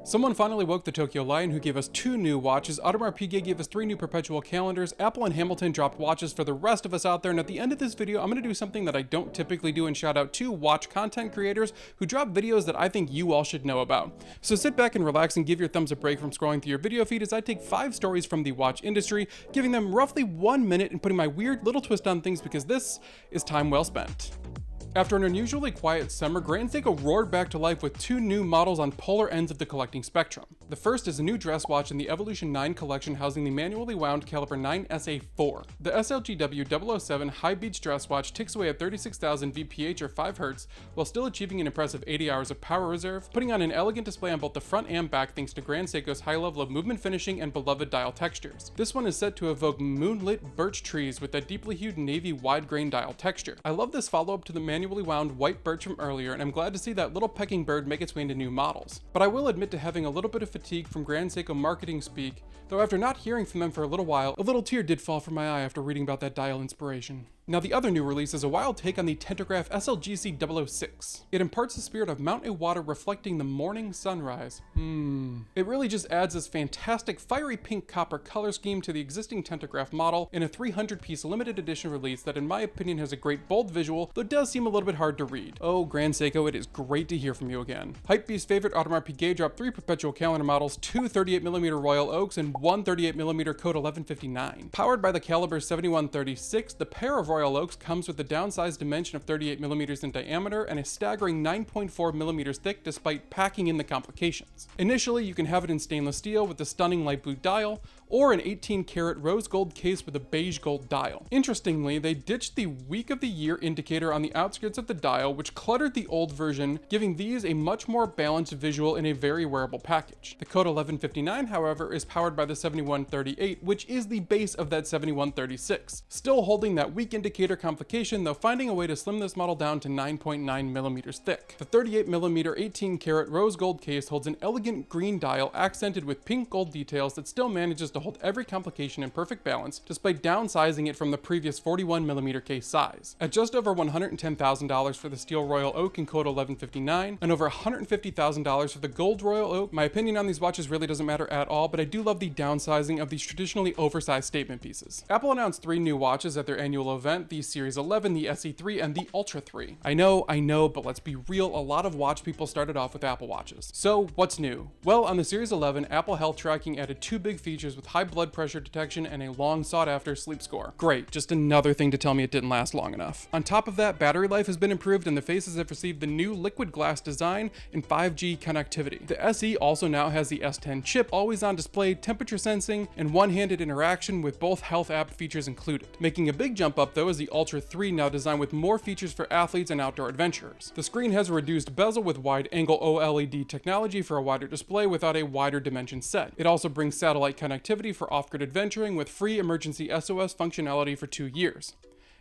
Someone finally woke the Tokyo Lion, who gave us 2 new watches. Audemars Piguet gave us 3 new Perpetual calendars. Apple and Hamilton dropped watches for the rest of us out there. And at the end of this video, I'm going to do something that I don't typically do and shout out 2 watch content creators who drop videos that I think you all should know about. So sit back and relax and give your thumbs a break from scrolling through your video feed as I take 5 stories from the watch industry, giving them roughly 1 minute and putting my weird little twist on things because this is time well spent. After an unusually quiet summer, Seiko roared back to life with 2 new models on polar ends of the collecting spectrum. The first is a new dress watch in the Evolution 9 collection housing the manually wound caliber 9 SA4. The SLGW 007 high beach dress watch ticks away at 36,000 VPH or 5 Hz while still achieving an impressive 80 hours of power reserve, putting on an elegant display on both the front and back thanks to Seiko's high level of movement finishing and beloved dial textures. This one is set to evoke moonlit birch trees with that deeply hued navy wide grain dial texture. I love this follow-up to the manually wound white birch from earlier, and I'm glad to see that little pecking bird make its way into new models. But I will admit to having a little bit of fatigue from Seiko marketing speak, though after not hearing from them for a little while, a little tear did fall from my eye after reading about that dial inspiration. Now the other new release is a wild take on the Tentograph SLGC 006. It imparts the spirit of mountain water reflecting the morning sunrise. It really just adds this fantastic fiery pink copper color scheme to the existing Tentograph model in a 300-piece limited edition release that in my opinion has a great bold visual, though does seem a little bit hard to read. Oh, Seiko, it is great to hear from you again. Hypebeast favorite Audemars Piguet dropped 3 Perpetual calendar models, 2 38mm Royal Oaks, and 1 38mm Code 1159. Powered by the caliber 7136, the pair of Royal Oaks comes with the downsized dimension of 38mm in diameter and a staggering 9.4mm thick despite packing in the complications. Initially, you can have it in stainless steel with the stunning light blue dial, or an 18-karat rose gold case with a beige gold dial. Interestingly, they ditched the week of the year indicator on the outskirts of the dial, which cluttered the old version, giving these a much more balanced visual in a very wearable package. The Code 1159, however, is powered by the 7138, which is the base of that 7136, still holding that weak indicator complication, though finding a way to slim this model down to 9.9mm thick. The 38mm 18-karat rose gold case holds an elegant green dial accented with pink gold details that still manages to hold every complication in perfect balance, despite downsizing it from the previous 41mm case size. At just over $110,000 for the steel Royal Oak and Code 1159, and over $150,000 for the gold Royal Oak, my opinion on these watches really doesn't matter at all, but I do love the downsizing of these traditionally oversized statement pieces. Apple announced 3 new watches at their annual event, the Series 11, the SE3, and the Ultra 3. I know, but let's be real, a lot of watch people started off with Apple Watches. So what's new? Well, on the Series 11, Apple Health Tracking added 2 big features with high blood pressure detection and a long sought after sleep score. Great, just another thing to tell me it didn't last long enough. On top of that, battery life has been improved and the faces have received the new liquid glass design and 5G connectivity. The SE also now has the S10 chip, always on display, temperature sensing, and one-handed interaction with both health app features included. Making a big jump up though is the Ultra 3, now designed with more features for athletes and outdoor adventurers. The screen has a reduced bezel with wide-angle OLED technology for a wider display without a wider dimension set. It also brings satellite connectivity for off-grid adventuring with free emergency SOS functionality for 2 years.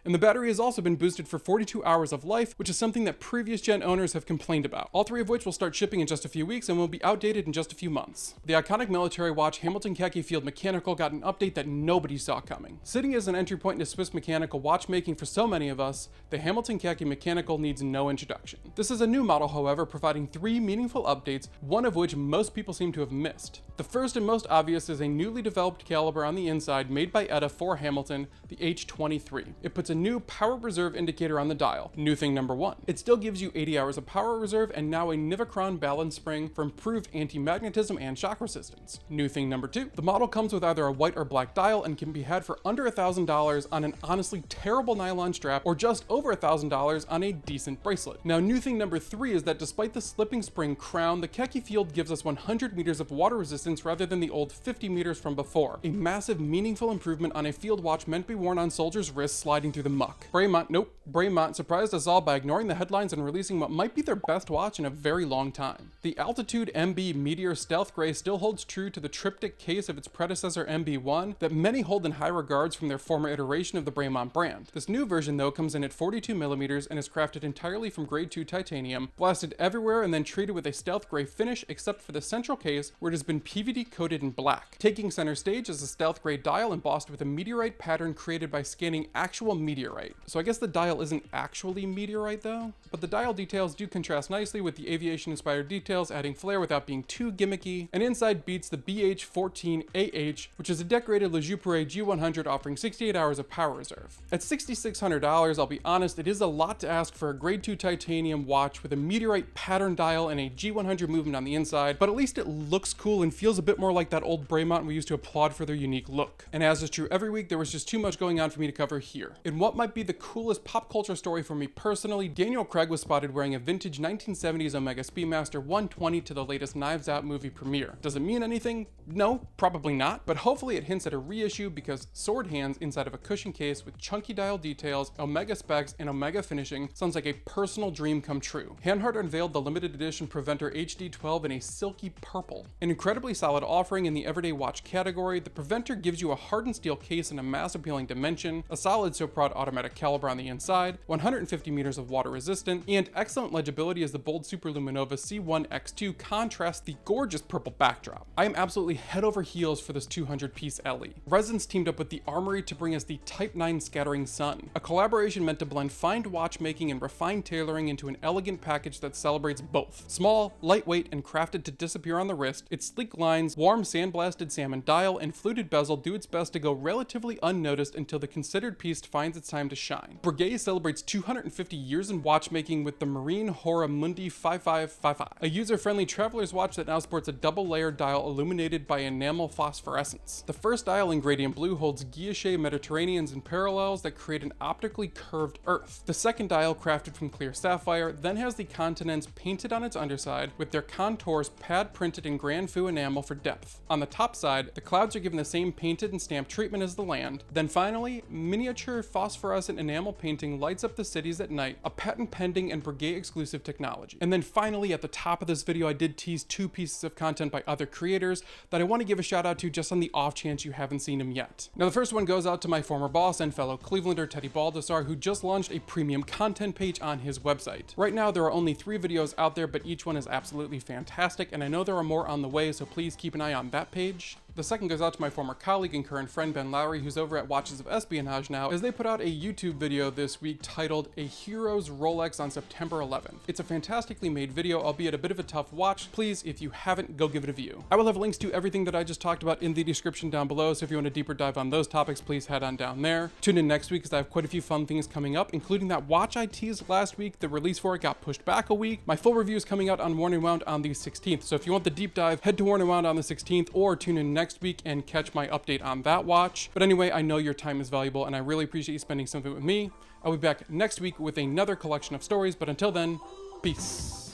And the battery has also been boosted for 42 hours of life, which is something that previous gen owners have complained about. All 3 of which will start shipping in just a few weeks and will be outdated in just a few months. The iconic military watch Hamilton Khaki Field Mechanical got an update that nobody saw coming. Sitting as an entry point into Swiss mechanical watchmaking for so many of us, the Hamilton Khaki Mechanical needs no introduction. This is a new model, however, providing 3 meaningful updates, one of which most people seem to have missed. The first and most obvious is a newly developed caliber on the inside made by ETA for Hamilton, the H23. It puts a new power reserve indicator on the dial. New thing number 1. It still gives you 80 hours of power reserve and now a Nivacron balance spring for improved anti-magnetism and shock resistance. New thing number 2. The model comes with either a white or black dial and can be had for under $1,000 on an honestly terrible nylon strap or just over $1,000 on a decent bracelet. Now new thing number 3 is that despite the slipping spring crown, the Khaki Field gives us 100 meters of water resistance rather than the old 50 meters from before. A massive meaningful improvement on a field watch meant to be worn on soldiers' wrists sliding through the muck. Bremont surprised us all by ignoring the headlines and releasing what might be their best watch in a very long time. The Altitude MB Meteor Stealth Gray still holds true to the triptych case of its predecessor MB1 that many hold in high regards from their former iteration of the Bremont brand. This new version though comes in at 42mm and is crafted entirely from grade 2 titanium, blasted everywhere and then treated with a stealth gray finish except for the central case where it has been PVD coated in black. Taking center stage is a stealth gray dial embossed with a meteorite pattern created by scanning actual meteorite. So I guess the dial isn't actually meteorite though, but the dial details do contrast nicely with the aviation-inspired details, adding flair without being too gimmicky, and inside beats the BH14AH, which is a decorated Le Jouperet G100 offering 68 hours of power reserve. At $6,600, I'll be honest, it is a lot to ask for a grade 2 titanium watch with a meteorite pattern dial and a G100 movement on the inside, but at least it looks cool and feels a bit more like that old Bremont we used to applaud for their unique look. And as is true every week, there was just too much going on for me to cover here. In what might be the coolest pop culture story for me personally, Daniel Craig was spotted wearing a vintage 1970s Omega Speedmaster 120 to the latest Knives Out movie premiere. Does it mean anything? No, probably not, but hopefully it hints at a reissue because sword hands inside of a cushion case with chunky dial details, Omega specs, and Omega finishing sounds like a personal dream come true. Hanhart unveiled the limited edition Preventor HD12 in a silky purple. An incredibly solid offering in the everyday watch category, the Preventor gives you a hardened steel case in a mass appealing dimension, a solid so proud automatic caliber on the inside, 150 meters of water resistant, and excellent legibility as the bold Superluminova C1X2 contrasts the gorgeous purple backdrop. I am absolutely head over heels for this 200-piece LE. Ressense teamed up with the Armoury to bring us the Type 9 Scattering Sun, a collaboration meant to blend fine watchmaking and refined tailoring into an elegant package that celebrates both. Small, lightweight, and crafted to disappear on the wrist, its sleek lines, warm sandblasted salmon dial, and fluted bezel do its best to go relatively unnoticed until the considered piece finds its time to shine. Breguet celebrates 250 years in watchmaking with the Marine Hora Mundi 5555, a user-friendly traveler's watch that now sports a double-layered dial illuminated by enamel phosphorescence. The first dial in gradient blue holds guilloche Mediterraneans and parallels that create an optically curved earth. The second dial, crafted from clear sapphire, then has the continents painted on its underside with their contours pad printed in Grand Fu enamel for depth. On the top side, the clouds are given the same painted and stamped treatment as the land. Then finally, miniature phosphorescent enamel painting lights up the cities at night, a patent pending and Breguet exclusive technology. And then finally, at the top of this video, I did tease 2 pieces of content by other creators that I want to give a shout out to just on the off chance you haven't seen them yet. Now the first one goes out to my former boss and fellow Clevelander Teddy Baldassarre, who just launched a premium content page on his website. Right now there are only 3 videos out there, but each one is absolutely fantastic, and I know there are more on the way, so please keep an eye on that page. The second goes out to my former colleague and current friend Ben Lowry, who's over at Watches of Espionage now, as they put out a YouTube video this week titled A Hero's Rolex on September 11th. It's a fantastically made video, albeit a bit of a tough watch. Please, if you haven't, go give it a view. I will have links to everything that I just talked about in the description down below, so if you want a deeper dive on those topics, please head on down there. Tune in next week because I have quite a few fun things coming up, including that watch I teased last week. The release for it got pushed back a week. My full review is coming out on Worn and Wound on the 16th, so if you want the deep dive, head to Worn and Wound on the 16th, or tune in next week and catch my update on that watch. But anyway, I know your time is valuable and I really appreciate you spending some of it with me. I'll be back next week with another collection of stories, but until then, peace.